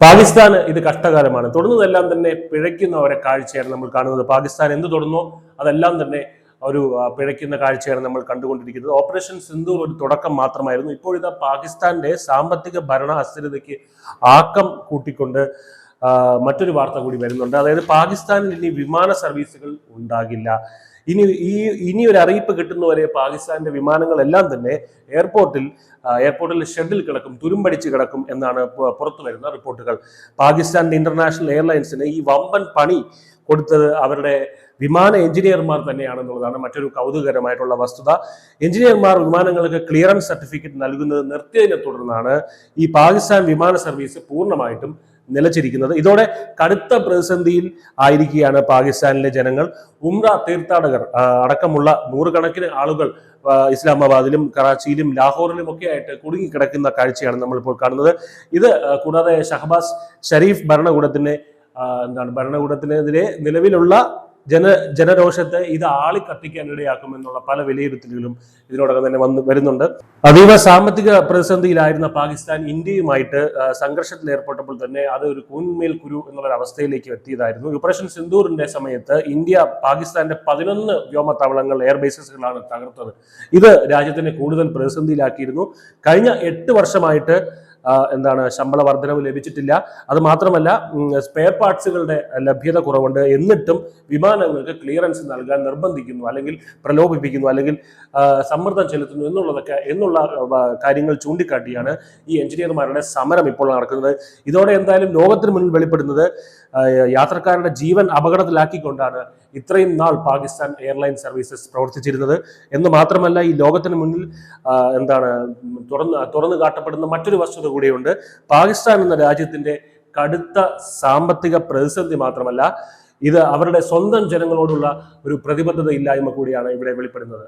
പാകിസ്ഥാന് ഇത് കഷ്ടകാലമാണ്. തൊടുന്നതെല്ലാം തന്നെ പിഴയ്ക്കുന്ന ഒരു കാഴ്ചയാണ് നമ്മൾ കാണുന്നത്. പാകിസ്ഥാൻ എന്ത് തൊടുന്നോ അതെല്ലാം തന്നെ ഒരു പിഴയ്ക്കുന്ന കാഴ്ചയാണ് നമ്മൾ കണ്ടുകൊണ്ടിരിക്കുന്നത്. ഓപ്പറേഷൻ സിന്ദൂർ ഒരു തുടക്കം മാത്രമായിരുന്നു. ഇപ്പോഴിതാ പാകിസ്ഥാന്റെ സാമ്പത്തിക ഭരണ അസ്ഥിരതയ്ക്ക് ആക്കം കൂട്ടിക്കൊണ്ട് മറ്റൊരു വാർത്ത കൂടി വരുന്നുണ്ട്. അതായത് പാകിസ്ഥാനിൽ ഇനി വിമാന സർവീസുകൾ ഉണ്ടാകില്ല. ഇനി ഒരു അറിയിപ്പ് കിട്ടുന്നവരെ പാകിസ്ഥാന്റെ വിമാനങ്ങളെല്ലാം തന്നെ എയർപോർട്ടിൽ ഷെഡിൽ കിടക്കും, തുരുമ്പടിച്ച് കിടക്കും എന്നാണ് പുറത്തു വരുന്ന റിപ്പോർട്ടുകൾ. പാകിസ്ഥാന്റെ ഇന്റർനാഷണൽ എയർലൈൻസിന് ഈ വമ്പൻ പണി കൊടുത്തത് അവരുടെ വിമാന എഞ്ചിനീയർമാർ തന്നെയാണെന്നുള്ളതാണ് മറ്റൊരു കൗതുകകരമായിട്ടുള്ള വസ്തുത. എഞ്ചിനീയർമാർ വിമാനങ്ങൾക്ക് ക്ലിയറൻസ് സർട്ടിഫിക്കറ്റ് നൽകുന്നത് നിർത്തിയതിനെ തുടർന്നാണ് ഈ പാകിസ്ഥാൻ വിമാന സർവീസ് പൂർണ്ണമായിട്ടും നിലച്ചിരിക്കുന്നത്. ഇതോടെ കടുത്ത പ്രതിസന്ധിയിൽ ആയിരിക്കുകയാണ് പാകിസ്ഥാനിലെ ജനങ്ങൾ. ഉംറ തീർത്ഥാടകർ അടക്കമുള്ള നൂറുകണക്കിന് ആളുകൾ ഇസ്ലാമാബാദിലും കറാച്ചിയിലും ലാഹോറിലും ഒക്കെ ആയിട്ട് കുടുങ്ങിക്കിടക്കുന്ന കാഴ്ചയാണ് നമ്മളിപ്പോൾ കാണുന്നത്. ഇത് കൂടാതെ ഷഹബാസ് ഷരീഫ് ഭരണകൂടത്തിനെതിരെ നിലവിലുള്ള ജനരോഷത്തെ ഇത് ആളിക്കത്തിക്കാൻ ഇടയാക്കുമെന്നുള്ള പല വിലയിരുത്തലുകളും ഇതിനോടകം തന്നെ വരുന്നുണ്ട്. അതീവ സാമ്പത്തിക പ്രതിസന്ധിയിലായിരുന്ന പാകിസ്ഥാൻ ഇന്ത്യയുമായിട്ട് സംഘർഷത്തിൽ ഏർപ്പെട്ടപ്പോൾ തന്നെ അത് ഒരു കൂൻമേൽ കുരു എന്നുള്ള അവസ്ഥയിലേക്ക് എത്തിയതായിരുന്നു. ഓപ്പറേഷൻ സിന്ദൂറിന്റെ സമയത്ത് ഇന്ത്യ പാകിസ്ഥാന്റെ 11 വ്യോമത്താവളങ്ങൾ, എയർബേസുകളാണ് തകർത്തത്. ഇത് രാജ്യത്തിനെ കൂടുതൽ പ്രതിസന്ധിയിലാക്കിയിരുന്നു. കഴിഞ്ഞ 8 വർഷമായിട്ട് ശമ്പള വർധനവ് ലഭിച്ചിട്ടില്ല. അത് മാത്രമല്ല, സ്പെയർ പാർട്സുകളുടെ ലഭ്യത കുറവുണ്ട്. എന്നിട്ടും വിമാനങ്ങൾക്ക് ക്ലിയറൻസ് നൽകാൻ നിർബന്ധിക്കുന്നു, അല്ലെങ്കിൽ പ്രലോഭിപ്പിക്കുന്നു, അല്ലെങ്കിൽ സമ്മർദ്ദം ചെലുത്തുന്നു എന്നുള്ള കാര്യങ്ങൾ ചൂണ്ടിക്കാട്ടിയാണ് ഈ എഞ്ചിനീയർമാരുടെ സമരം ഇപ്പോൾ നടക്കുന്നത്. ഇതോടെ എന്തായാലും ലോകത്തിന് മുന്നിൽ വെളിപ്പെടുന്നത് യാത്രക്കാരുടെ ജീവൻ അപകടത്തിലാക്കിക്കൊണ്ടാണ് ഇത്രയും നാൾ പാകിസ്ഥാൻ എയർലൈൻ സർവീസസ് പ്രവർത്തിച്ചിരുന്നത് എന്ന് മാത്രമല്ല, ഈ ലോകത്തിന് മുന്നിൽ തുറന്നു കാട്ടപ്പെടുന്ന മറ്റൊരു വസ്തുത കൂടിയുണ്ട്. പാകിസ്ഥാൻ എന്ന രാജ്യത്തിന്റെ കടുത്ത സാമ്പത്തിക പ്രതിസന്ധി മാത്രമല്ല, ഇത് അവരുടെ സ്വന്തം ജനങ്ങളോടുള്ള ഒരു പ്രതിബദ്ധത ഇല്ലായ്മ കൂടിയാണ് ഇവിടെ വെളിപ്പെടുന്നത്.